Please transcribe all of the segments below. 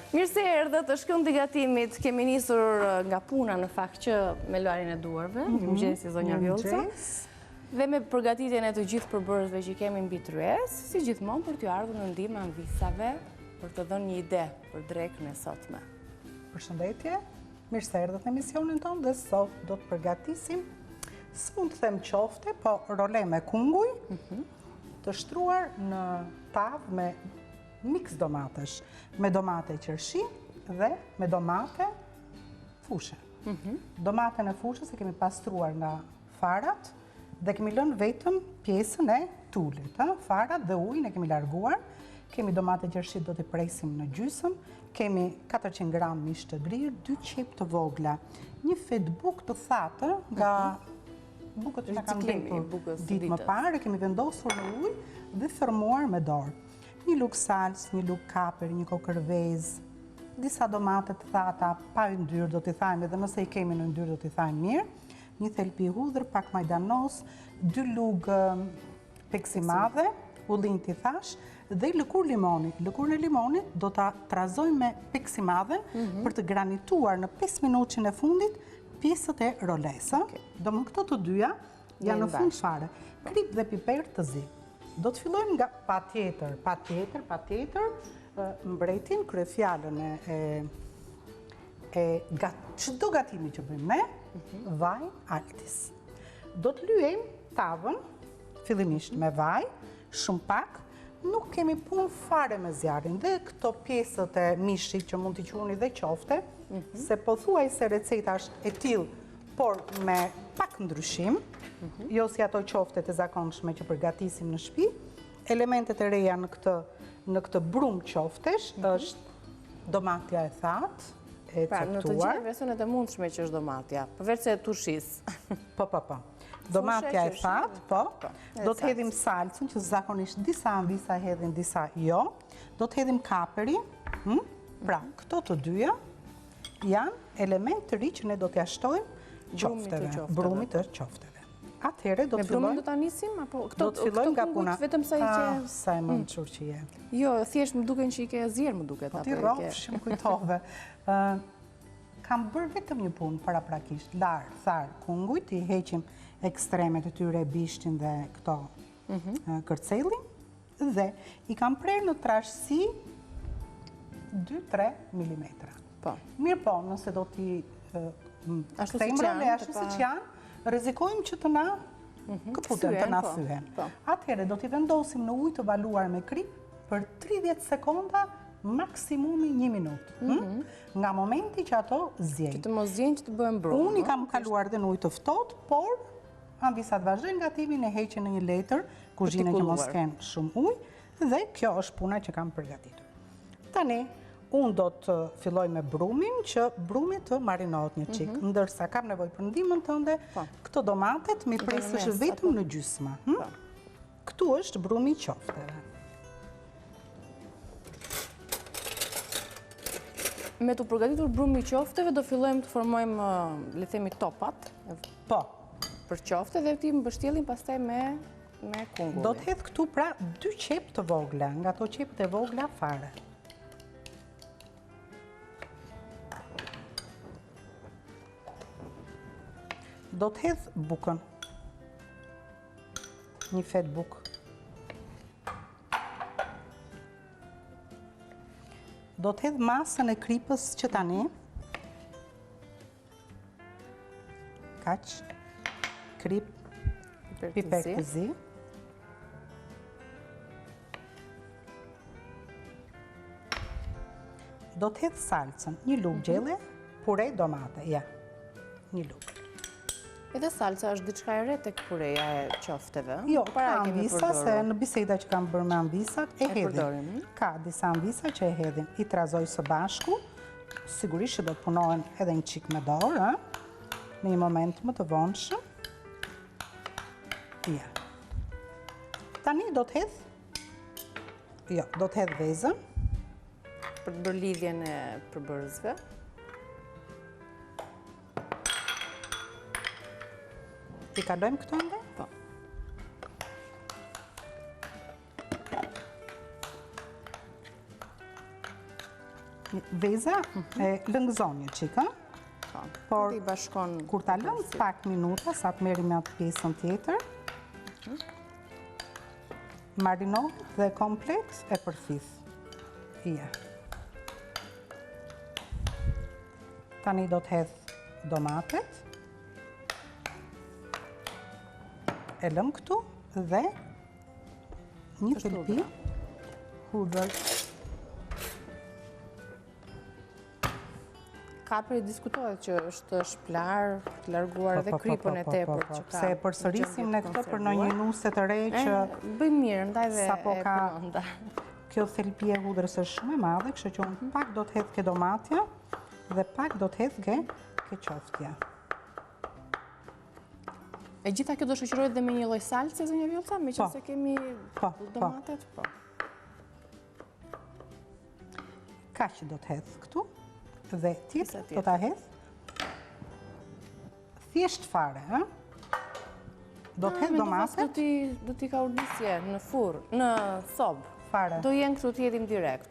Mirë se erdhët, të shkëndi gatimit, kemi nisur nga puna në fakt që me luarin e duarve, mirëmëngjes si zonja Vjollca, dhe me përgatitjen e të gjithë përbërësve që kemi mbi tryez, si gjithmonë për t'ju ardhur në ndihmë anvisave për të dhënë një ide për drekën e sotme. Përshëndetje, mirë se erdhët në emisionin tonë dhe sot do të përgatisim, s'mund të them qofte, po role me kunguj, të shtruar në tavë me mix domatesh, me domate qërshi dhe me domate fushë. Domaten e fushës e kemi pastruar nga farat dhe kemi lënë vetëm pjesën e tullit. Farat dhe ujin e kemi larguar, kemi domate qërshi do t'i presim në gjysëm, kemi 400 gram mish të grirë, 2 qep të vogla, një fet buk të thatë nga bukët që nga kam dhepur ditë më parë, kemi vendosur në ujë dhe thërmuar me dorë. Një luk salës, një luk kaper, një kokërvez, disa domate të thata, pa yndyrë do t'i thajmë, edhe nëse i kemi në yndyrë do t'i thajmë mirë, një thelpi hudhër, pak majdanos, 2 lugë peksi madhe, ullin t'i thash, dhe lëkur limoni. Lëkur në limonit do t'a trazojmë me peksi madhe për të granituar në 5 minutin e fundit pjesët e rolesa. Do më këto të dyja janë në fund fare. Krip dhe piper të zi. Do të fillojmë nga patjetër, mbretin, kryefjalën çdo gatimi që bëjmë ne, vaj altis. Do të lyejmë tavën, fillimisht me vaj, shumë pak, nuk kemi punë fare me zjarin, dhe këto pjesët e mishit që mund t'i quhuni dhe qofte, se pothuajse receta është e tillë, por me pak ndryshim, jo si ato qoftet e zakonshme që përgatisim në shtëpi. Elementet e reja në këtë brum qoftesh është domatja e thatë, e caktuar. Pra, në të gjithë versionet e mundshme që është domatja, përveç se tushis. Po. Domatja e thatë, do të hedhim salcën, që zakonisht disa anvisa hedhin, disa jo. Do të hedhim kaperi. Pra, këto të dyja janë element të ri që ne do t'ja shtojmë brumit të qofteve. Atëhere do të fillojmë... Me brumin do t'a nisim? Do të fillojmë nga puna. Vetëm sa i që... Sa e më në qurë që je. Jo, thjesht më duken që i ke zjerë më duket. Po ti rofsh, më kujtove. Kam bërë vetëm një punë para prakisht. Larë, tharë, kunguj, ti heqim ekstremet e tyre, bishtin dhe këto kërcelin. Dhe i kam prerë në trashësi 2-3 milimetra. Mirë po, nëse do t'i kthejmë role ashtu si që janë, rrezikojmë që të na këputen, të na thyhen. Atëherë do t'i vendosim në ujë të baluar me krip për 30 sekonda, maksimumi 1 minutë. Nga momenti që ato zjejnë. Që të mos zjejnë, që të bëhen brumë. Unë i kam kaluar dhe në ujë të ftohtë, por anvisat vazhdojnë gatimin e heqen në një letër, kuzhine që mos kenë shumë ujë, dhe kjo është puna që kam përgatitur. Tani, unë do të filloj me brumin, që brumi të marinohet një qik, ndërsa kam nevoj për ndihmën tënde, këto domatet mi presësh vetëm në gjysma. Këtu është brumi i qofteve. Me të përgatitur brumi i qofteve, do fillojmë të formojmë, le themi, topat. Po. Për qofte dhe ti më bështjelin pastaj me kungullin. Do të hedhë këtu pra 2 qep të vogla, nga to qepët e vogla fare. Do të hedhë bukën, një fet bukë. Do të hedhë masën e kripës që tani, kaq, krip, piper të zi. Do të hedhë salcën, një lugë gjelle, pure domate, ja, një lugë. Edhe salca është diçka e re tek pureja e qofteve? Jo, ka anvisa, se në biseda që kam bërë me anvisat, e hedhin. Ka disa anvisa që e hedhin. I trazoj së bashku, sigurisht që do të punohen edhe një qik me dorë, në një moment më të vonshëm. Ja. Tani do të hedh, do të hedh vezën. Për të bërë lidhjen e përbërësve. I kalojmë këto ndë? Po. veza e lëngëzon një qikë, por i bashkon kur ta lëm pak minuta, sa të merrim atë pjesën tjetër, marinohet dhe komplet e përfith. Tani do të hedh domatet, e lëm këtu dhe një thelbi hudhër. Kapri diskutohet që është shplar, të larguar edhe kripën e tepër që ka. Se përsërisim në këtë për në një nuse të re që bëjmë mirë, ndaj dhe sapo e ka përmenda. kjo thelbi e hudrës është shumë e madhe, kështu që unë pak do të hedh ke domatja dhe pak do të hedh ke qoftja. E gjitha kjo do shoqërohet dhe me një lloj salce, zonja Vjollca, meqense kemi domatet, po. Kaq do të hedh këtu dhe tjetër do ta hedh thjesht fare, ë? Do të hedh domatet. Do t'i ka urdhësje në furr, në sobë. Fare. Do jenë këtu t'jedhim direkt.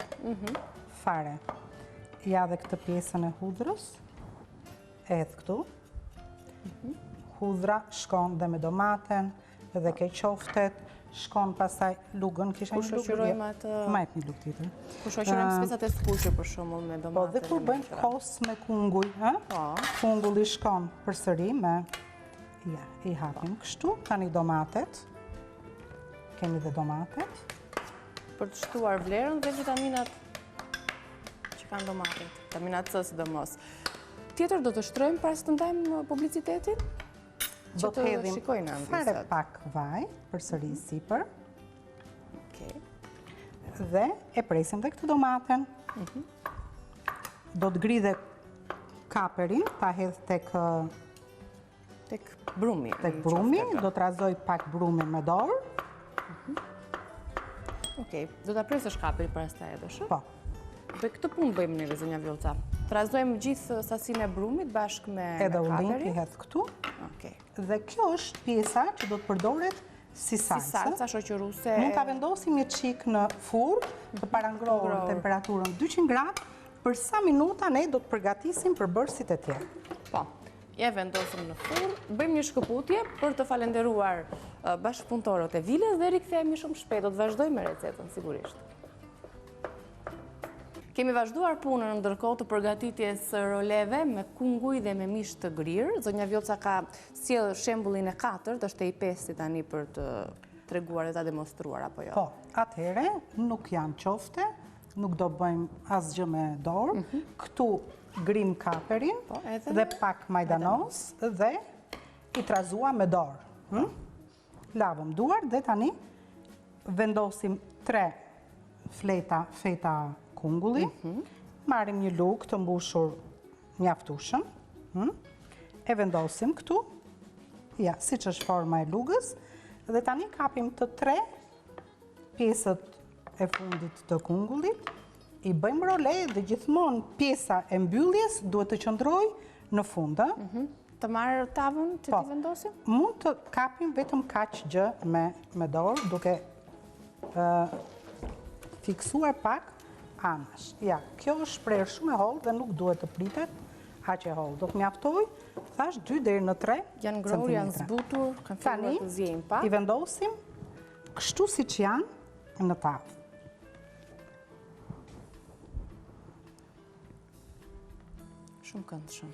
Fare. Ja dhe këtë pjesën e hudrës, hedh këtu. Hudhra shkon dhe me domaten, dhe ke qoftet, shkon pasaj lugën, kisha një lugë. Kur shoqërojmë atë... Ma jep një lugë tjetër. Kur shoqërojmë spesat e skuqe për shembull me domate. Po, dhe kur bëjmë kos me kunguj, kungulli shkon përsëri me... Ja, i hapim kështu, tani domatet. Kemi dhe domatet. Për të shtuar vlerën dhe vitaminat që kanë domatet. Vitaminat C sidomos. Tjetër do të shtrojmë para se të ndajmë publicitetin? Do të hedhim fare pak vaj, përsëri sipër. Dhe e presim dhe këtë domaten. Do të gridhe kaperin, ta hedh tek brumi. Tek brumi, do të razoj pak brumin me dorë. Okej, do ta presësh kaperin para se ta hedhësh? Po. Dhe këtë punë bëjmë neve, zonja Vjollca. Të razojmë gjithë sasinë e brumit bashkë me kaperin. Edhe ullin i hedh këtu. Dhe kjo është pjesa që do të përdoret si salsa. Si salsa shoqëruese. Mund ta vendosim një çik në furr, të parangrohur temperaturën 200 gradë, për sa minuta ne do të përgatisim përbërësit e tjerë. Po. Ja vendosim në furr, bëjmë një shkëputje për të falenderuar bashkëpunëtorët e Vilës dhe rikthehemi shumë shpejt. Do të vazhdojmë me recetën sigurisht. Kemi vazhduar punën ndërkohë të përgatitjes roleve me kunguj dhe me mish të grirë. Zonja Vjollca ka sjellë shembullin e 4, është e i 5 tani për të treguar dhe ta demonstruar apo jo. Po, atëherë nuk janë qofte, nuk do bëjmë asgjë me dorë. Këtu grim kaperin dhe pak majdanos dhe i trazua me dorë. Lavëm duar dhe tani vendosim 3 feta kungulli, marrim një lugë të mbushur mjaftueshëm, e vendosim këtu, ja, siç është forma e lugës, dhe tani kapim të 3 pjesët e fundit të kungullit, i bëjmë role dhe gjithmonë pjesa e mbylljes duhet të qëndrojë në fund. Të marrë tavën që t'i vendosim? Mund të kapim vetëm kaq gjë me dorë, duke fiksuar pak anash. Ja, kjo është shprehje shumë e hollë dhe nuk duhet të pritet aq e hollë. Do të mjaftoj, thash 2 deri në 3 cm. Janë ngrohur, janë zbutur, kanë filluar të zjejnë pak. I vendosim kështu siç janë në tavë. Shumë këndshëm.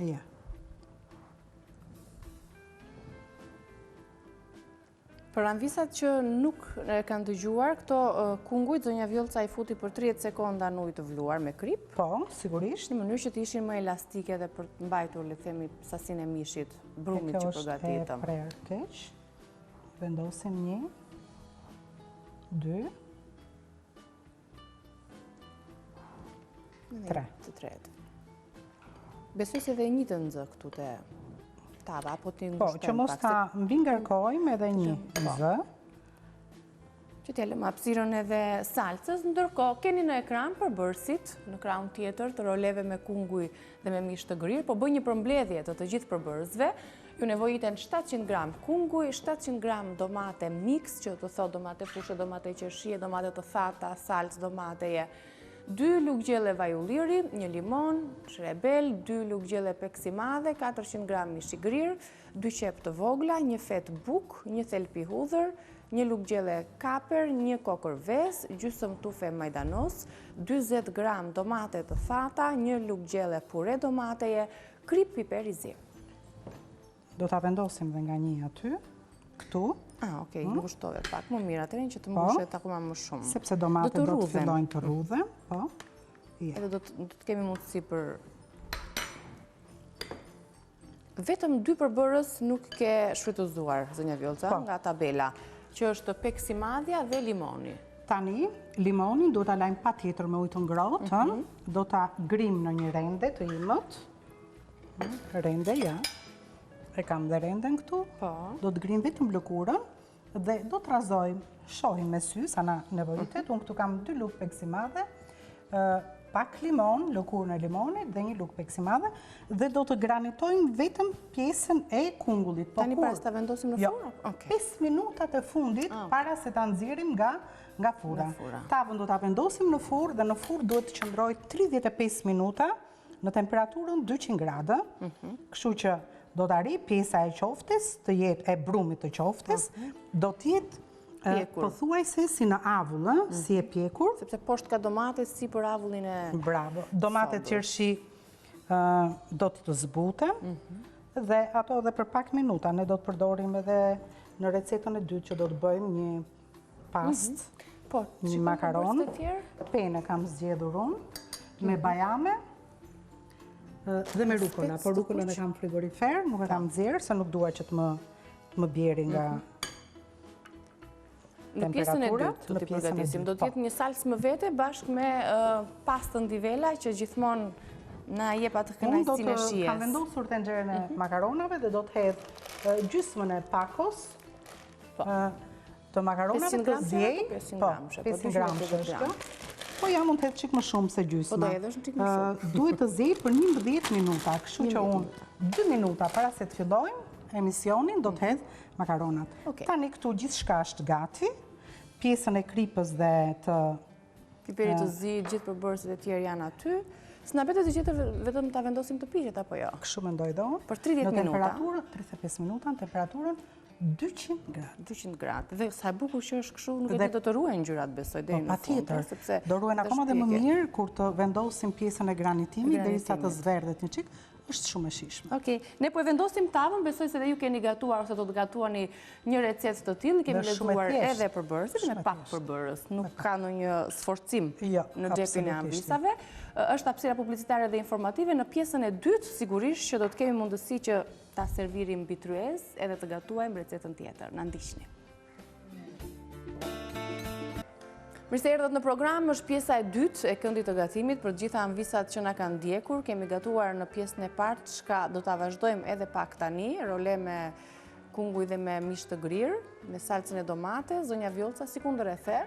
Ja. Për anvisat që nuk e kanë dëgjuar, këto kungujt zonja Vjollca i futi për 30 sekonda në ujë të vluar me krip. Po, sigurisht. Në mënyrë që të ishin më elastike dhe për të mbajtur, le të themi, sasinë e mishit, brumit që përgatitëm. Kjo është e prerë keq. Vendosim 1, 2, 3. Të tretë. Besoj se dhe një të nxë këtu të tava, apo t'i ngushtojmë pak. Po, që mos ta mbingarkojmë edhe një zë. Që t'jallëm hapësirën edhe salcës, ndërkohë keni në ekran përbërësit, në krahun tjetër të roleve me kunguj dhe me mish të grirë, po bëj një përmbledhje të gjithë përbërësve. ju nevojiten 700 gram kunguj, 700 gram domate mix, që të thot domate fushë, domate qershie, domate të thata, salcë domateje, 2 lugë gjelle vaj ulliri, 1 limon, shrebel, 2 lugë gjelle peksi madhe, 400 gram mish i grirë, 2 qep të vogla, 1 fet buk, 1 thelpi hudhër, 1 lugë gjelle kaper, 1 kokër ves, gjysmë tufe majdanos, 20 gram domate të thata, 1 lugë gjelle pure domateje, krip piper i zi. Do ta vendosim dhe nga një aty, këtu. Okej, ngushtove pak, më mirë atërin që të mbushet akoma më shumë. Sepse domate do të fillojnë të rrudhen, po. Edhe do të kemi mundësi për... Vetëm 2 përbërës nuk ke shfrytëzuar, zënja Vjollca, nga tabela, që është peksi madhja dhe limoni. Tani, limonin do ta lajm patjetër me ujë të ngrohtë, do ta grim në një rende të imët. Rende, ja. E kam dhe renden këtu, do të grim vetëm lëkurën dhe do të razojmë, shohim me sy, sa na nevojitet, unë këtu kam 2 lugë peksi madhe, pak limon, lëkurën e limonit dhe 1 lugë peksi madhe, dhe do të granitojmë vetëm pjesën e kungullit. Tani pas ta vendosim në furë? 5 minutat e fundit para se ta nxjerrim nga fura. Tavën do ta vendosim në furë dhe në furë duhet të qëndrojë 35 minuta në temperaturën 200 gradë, kështu që do të arri pjesa e qoftes, të jetë e brumit të qoftes, do të jetë pothuajse si në avull, si e pjekur. Sepse poshtë ka domate si për avullin e... Bravo. Domate qershi do të zbuten, dhe ato edhe për pak minuta. Ne do të përdorim edhe në recetën e dytë që do të bëjmë një past, një makaron. Pene kam zgjedhur unë, me bajame, dhe me rukola, por rukolën e kam frigorifer, nuk e kam nxjerrë, se nuk dua që të më bjeri nga temperatura. Në pjesën e dytë do t'i përgatisim, do t'jetë një salsë më vete bashkë me pastën divela që gjithmonë na jep atë kënaqësinë e shijes. Kam vendosur tenxherën e makaronave dhe do të hedh gjysmën e pakos të makaronave të zjej. 500 gram është. Po ja, mund të hedhë qik më shumë se gjysma. Po do hedhësh në qik më shumë. Duhet të zjej për 11 minuta, kështu që unë 2 minuta para se të fillojmë emisionin do të hedhë makaronat. Tani këtu gjithçka është gati, pjesën e kripës dhe të... Piperit të zi, gjithë përbërësit e tjerë janë aty. S'na betet të gjithë vetëm ta vendosim të piqet, apo jo? Kështu mendoj do. Për 30 minuta. Në 35 minuta, në temperaturën 200 gradë. 200 gradë. Dhe sa e bukur që është kështu, nuk e di do të ruajnë ngjyrat, besoj deri në fund. Patjetër. Do ruajnë akoma dhe më mirë kur të vendosim pjesën e granitimit derisa të zverdhet një çik, është shumë e shijshme. Okej, ne po e vendosim tavën, besoj se dhe ju keni gatuar ose do të gatuani një recetë të tillë, kemi lexuar edhe përbërësit me pak përbërës, nuk ka ndonjë sforcim në xhepin e ambisave. Është hapësira publicitare dhe informative. Në pjesën e dytë sigurisht që do të kemi mundësi që ta servirim mbi tryez edhe të gatuajmë recetën tjetër. Na ndiqni. Mirë se erdhët në program, është pjesa e dytë e këndit të gatimit për gjitha anvisat që na kanë ndjekur. Kemi gatuar në pjesën e parë, çka do ta vazhdojmë edhe pak tani, role me kunguj dhe me mish të grirë, me salcën e domate, zonja Vjollca, si kundër e the.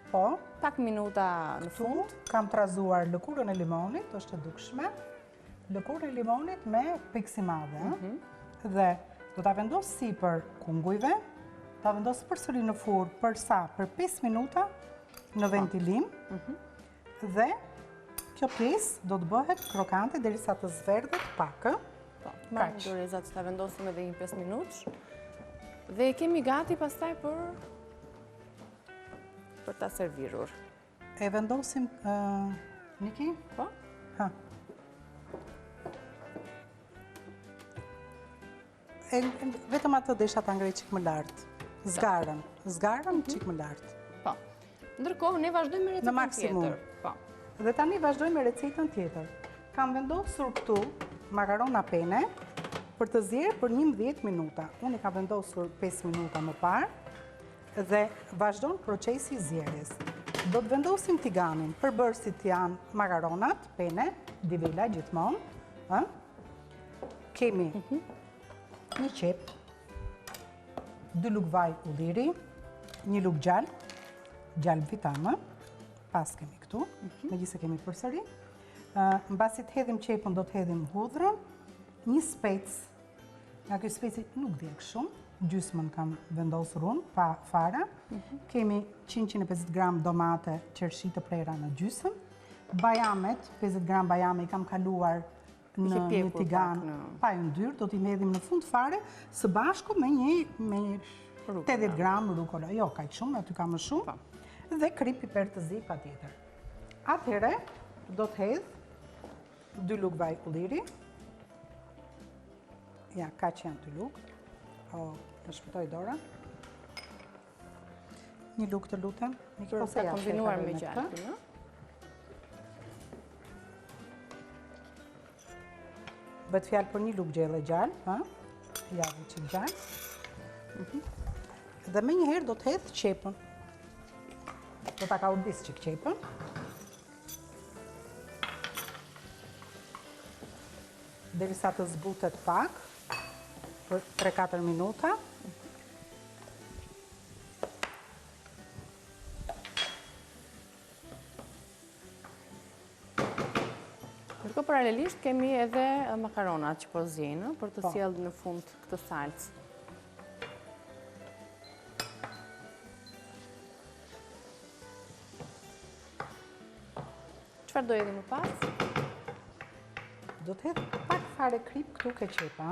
Po, pak minuta në fund. Kam trazuar lëkurën e limonit, është e dukshme. Lëkurën e limonit me peksi madhe. Dhe do ta vendos sipër kungujve, ta vendos përsëri në furrë për sa? Për 5 minuta në ventilim. Dhe kjo pjesë do të bëhet krokante derisa të zverdhet pak. Marrim dorezat që ta vendosim edhe një 5 minutësh. Dhe kemi gati pastaj për ta servirur. E vendosim, Niki? Po? Ha. Vetëm atë desha ta ngrej qik më lartë. Zgarën qik më lartë. Po. Ndërkohë, ne vazhdojmë me recetën tjetër. Po. Dhe tani vazhdojmë me recetën tjetër. Kam vendosur këtu makarona pene për të zjerë për 11 minuta. Unë i kam vendosur 5 minuta më parë dhe vazhdon procesi i zjerjes. Do të vendosim tiganin. Përbërësit janë makaronat, pene, divela gjithmonë. Kemi një qep, 2 lugë vaj ulliri, 1 lugë gjallë vitame, pas kemi këtu, megjithëse kemi përsëri. Mbasi të hedhim qepën, do të hedhim hudhrën, një spec Nga kjo speci nuk djek shumë, gjysmën kam vendosur unë, pa fara. Kemi 150 gram domate qershi të prera në gjysmë. Bajamet, 50 gram bajame i kam kaluar në një tigan pa ju ndyrë, do t'i mbedhim në fund fare, së bashku me 80 gram rukola. Jo, kaq shumë, aty ka më shumë. Dhe krip piper të zi pa tjetër. Atëhere, do të hedh 2 lugë vaj ulliri. Ja, ka që janë 2 lugë. Të shpëtoj dora. 1 lugë të lutem. Për të kombinuar me gjalpë, në? Bëtë fjalë për 1 lugë gjelle gjallë. Ja, dhe që gjallë. Dhe me njëherë do të hedhë qepën. Do të ka urdis që qepën. Derisa të zbutet pak, për 3-4 minuta. Ndërkohë paralelisht kemi edhe makaronat që po zjenë, për të sjellë në fund këtë salcë. Çfarë do hedhim më pas? Do të hedh pak fare krip këtu ke qepa.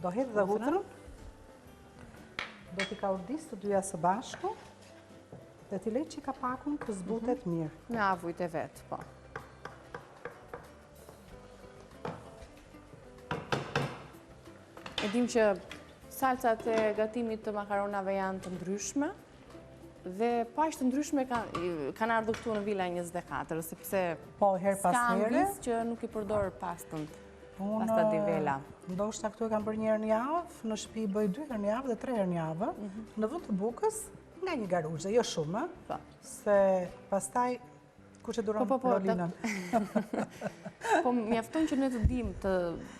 Do hedh dhe hudrën. Do t'i ka urdis të dyja së bashku. Dhe t'i lejt që ka pakun të zbutet mirë. Me avujt e vetë, po. E dim që salcat e gatimit të makaronave janë të ndryshme, dhe paqë të ndryshme kanë ardhur këtu në Villa 24, sepse s'ka ambis që nuk i përdor pastën, pasta di vela. Ndoshta këtu e kam bërë 1 herë në javë, në shtëpi bëj 2 herë në javë dhe 3 herë në javë, në vend të bukës nga 1 garuzhe, jo shumë, se pastaj kush e duron prolinën. Po mjafton që ne të dim të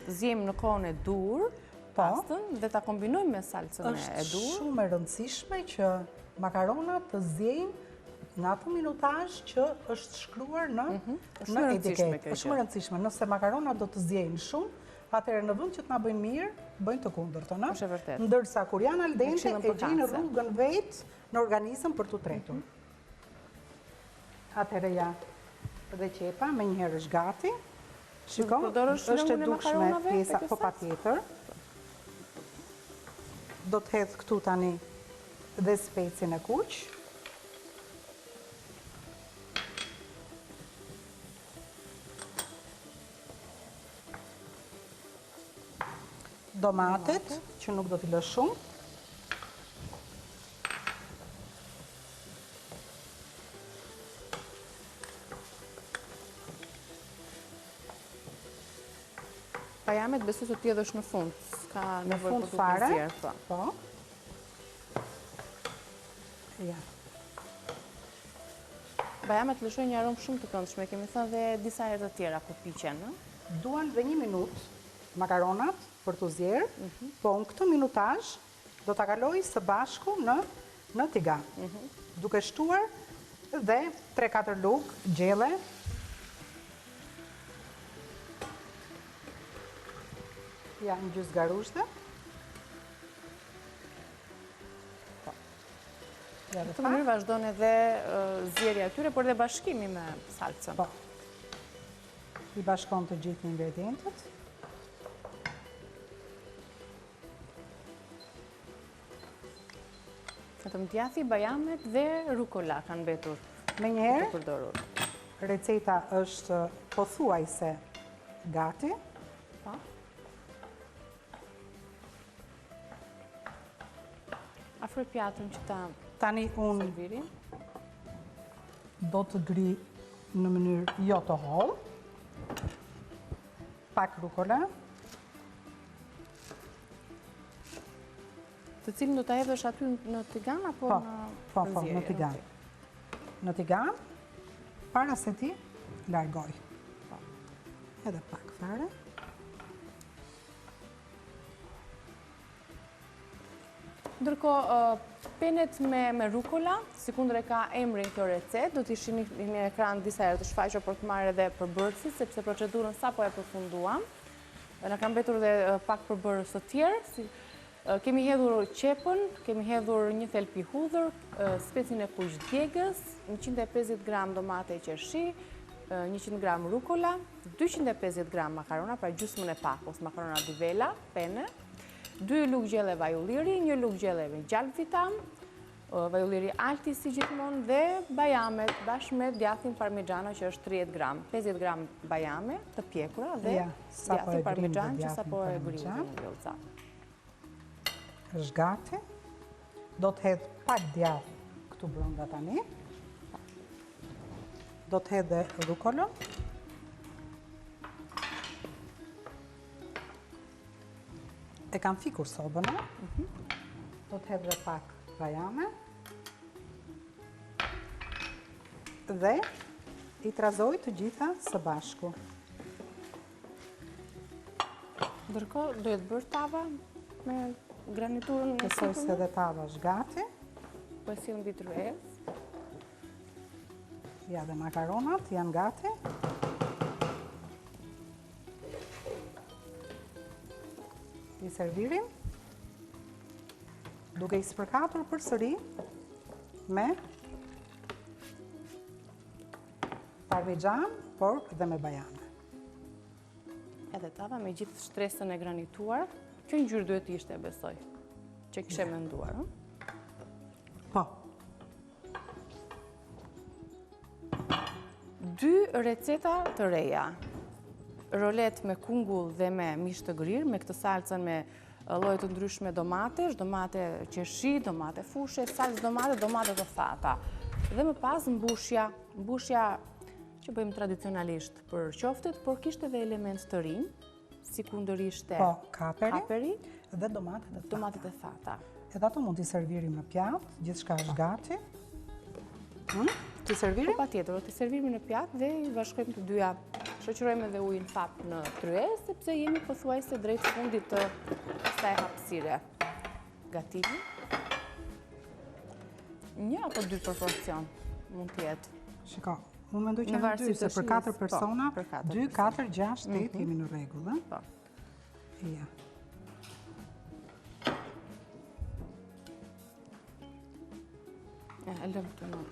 zjem në kohën e dur pastën dhe ta kombinojmë me salcën e dur. Është shumë e rëndësishme që makaronat të zjejnë në atë minutazh që është shkruar në etiketë. Është shumë e rëndësishme. Nëse makaronat do të zjejnë shumë, atëherë në vend që të na bëjnë mirë, bëjnë të kundërtën. Është vërtet. Ndërsa kur janë al dente, e gjejnë rrugën vet në organizëm për t'u tretur. Atëherë ja, dhe qepa me njëherë është gati. Shiko, është e dukshme pjesa, po patjetër. Do të hedh këtu tani dhe specin e kuq. Domatet, që nuk do t'i lë shumë. Bajamet besoj se ti edhësh në fund, s'ka nevojë për të përzier. Po. Ja. Bajamet lëshojnë një aromë shumë të këndshme, kemi thënë dhe disa herë të tjera për piqen, në? Duan dhe 1 minutë makaronat për të zjerë, po në këtë minutazh do t'a kaloj së bashku në tigan. Duke shtuar dhe 3-4 lugë gjelle. Ja, në gjysë garuzhe. Në të mënyrë vazhdon edhe zjerja atyre, por dhe bashkimi me salcën. Po. I bashkon të gjithë ingredientët. Vetëm djathi, bajamet dhe rukola kanë mbetur. Menjëherë, receta është pothuajse gati. Po. Afro pjatën që ta tani unë do të gri në mënyrë jo të hollë. Pak rukola. Të cilën do të hedhësh aty në tigan apo në përzierje? Po, në tigan. Në tigan, para se ti largoj. Edhe pak fare. Ndërkohë, penet me rukola, si kundër e ka emrin kjo recet, do t'i shihni në ekran disa herë të shfaqur për të marrë edhe përbërësit, sepse procedurën sapo e përfunduam. Na kanë mbetur edhe pak përbërës të tjerë. Kemi hedhur qepën, kemi hedhur një thelp i hudhër, specin e kuq djegës, 150 gram domate e qershi, 100 gram rukola, 250 gram makarona, pra gjysmën e pakos makarona di vela, pene, 2 lugë gjelle vaj ulliri, 1 lugë gjelle me gjalp vitam, vaj ulliri alti si gjithmonë dhe bajamet bashkë me djathtin parmigiano që është 30 gram, 50 gram bajame të pjekura dhe djathtin parmigiano që sapo e grimë. Është gati. Do të hedh pak djath këtu brenda tani. Do të hedh dhe rukolën. E kam fikur sobën. Do të hedh dhe pak bajame. Dhe i trazoj të gjitha së bashku. Ndërkohë, do jetë bërë tava me graniturën në Besoj se dhe tava është gati. Po si në bitrues. Ja dhe makaronat janë gati. I servirim duke i spërkatur përsëri me parmigjan, por dhe me bajame. Edhe tava me gjithë shtresën e granituar, kjo ngjyrë duhet ishte, besoj, që kishe menduar. Po. 2 receta të reja. Rolet me kungull dhe me mish të grirë, me këtë salcën me lloje të ndryshme domatesh, domate qershi, domate fushe, salcë domate, domate të thata. Dhe më pas mbushja që bëjmë tradicionalisht për qoftet, por kishte edhe element të rinj, si kundër ishte kaperi dhe domatet e thata. Edhe ato mund t'i servirim në pjatë, gjithçka është gati. T'i servirim? Po patjetër, do t'i servirim në pjatë dhe i bashkojmë të dyja. Shoqërojmë edhe ujin fap në tryez, sepse jemi pothuajse drejt fundit të kësaj hapësire. Gatimi. 1 apo 2 proporcion mund të jetë. Shiko, unë mendoj që janë 2, se për 4 persona, 2, 4, 6, 8 jemi në rregull, Po. Ja. E lëmë të në.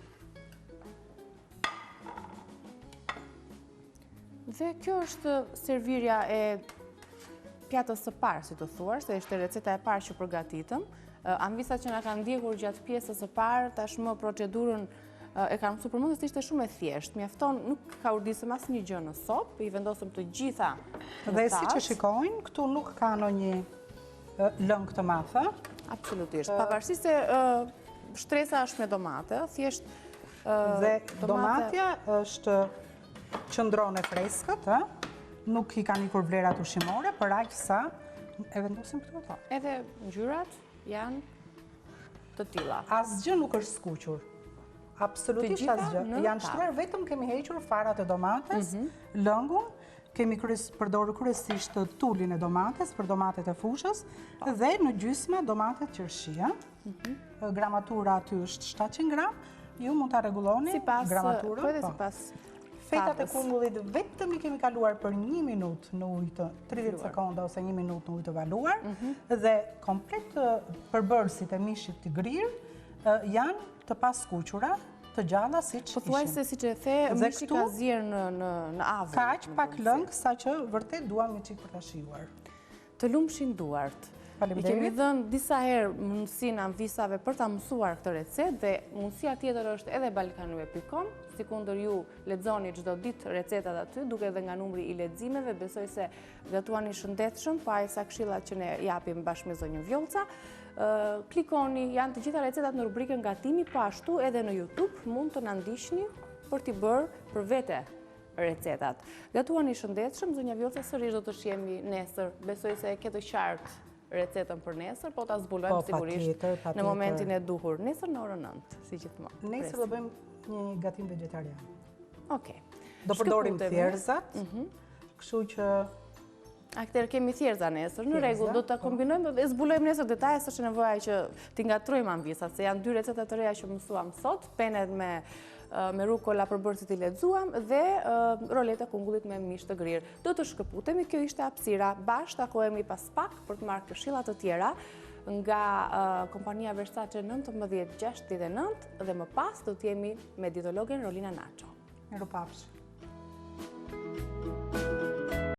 Dhe kjo është servirja e pjatës së parë, si të thuar, se ishte receta e parë që përgatitëm. Anvisat që na kanë ndjekur gjatë pjesës së parë, tashmë procedurën e kanë mësuar përmendjes se ishte shumë e thjeshtë. Mjafton, nuk ka urdisëm asnjë gjë në sopë, i vendosëm të gjitha. Dhe siç e shikojnë, këtu nuk ka ndonjë lëng të madhe. Absolutisht. Pavarësisht se shtresa është me domate, thjesht dhe domatja është qëndron e freskët, nuk i kanë ikur vlerat ushqimore, për aq sa e vendosim këtu ato. Edhe ngjyrat janë të tilla. Asgjë nuk është skuqur. Absolutisht asgjë. Janë shtruar, vetëm kemi hequr farat e domates, lëngun, kemi përdorur kryesisht tulin e domates për domatet e fushës dhe në gjysma domatet qershia. Gramatura aty është 700 gram, ju mund ta rregulloni gramaturën. Po edhe sipas fetat e kungullit vetëm i kemi kaluar për 1 minutë në ujë të 30 sekonda ose 1 minutë në ujë të valuar dhe komplet përbërësit e mishit të grirë janë të paskuqura, të gjalla siç ishin. Pothuajse siç e the, mishi ka zirë në avë. Kaq pak lëng saqë vërtet duam një çik për ta shijuar. Të lumshin duart. I kemi dhënë disa herë mundësinë anvisave për ta mësuar këtë recetë dhe mundësia tjetër është edhe balkanue.com, sikundër ju lexoni çdo ditë recetat aty, duke edhe nga numri i leximeve, besoj se gatuani shëndetshëm, pa sa këshillat që ne japim bashkë me zonjën Vjollca. Klikoni, janë të gjitha recetat në rubrikën gatimi, po ashtu edhe në YouTube mund të na ndiqni për t'i bërë për vete recetat. Gatuani shëndetshëm, zonja Vjollca sërish do të shihemi nesër. Besoj se e ke të qartë recetën për nesër, po ta zbulojmë sigurisht në momentin e duhur. Nesër në orën 9, si gjithmonë. Nesër do bëjmë një gatim vegetarian. Okej. Do përdorim thjerëzat, kështu që Akter, kemi thjerza nesër, në rregull, do të kombinojmë dhe zbulojmë nesër detaje, s'është nevoja që t'i ngatrojmë anvisat, se janë 2 receta të reja që mësuam sot, penet me rukola për bërë që t'i lexuam dhe roleta kungullit me mish të grirë. Do të shkëputemi, kjo ishte hapësira, bashkë takohemi pas pak për të marrë këshillat të tjera nga kompania Versace 1969 dhe më pas do t'jemi me dietologen Rolina Nacho. Mirupafshim.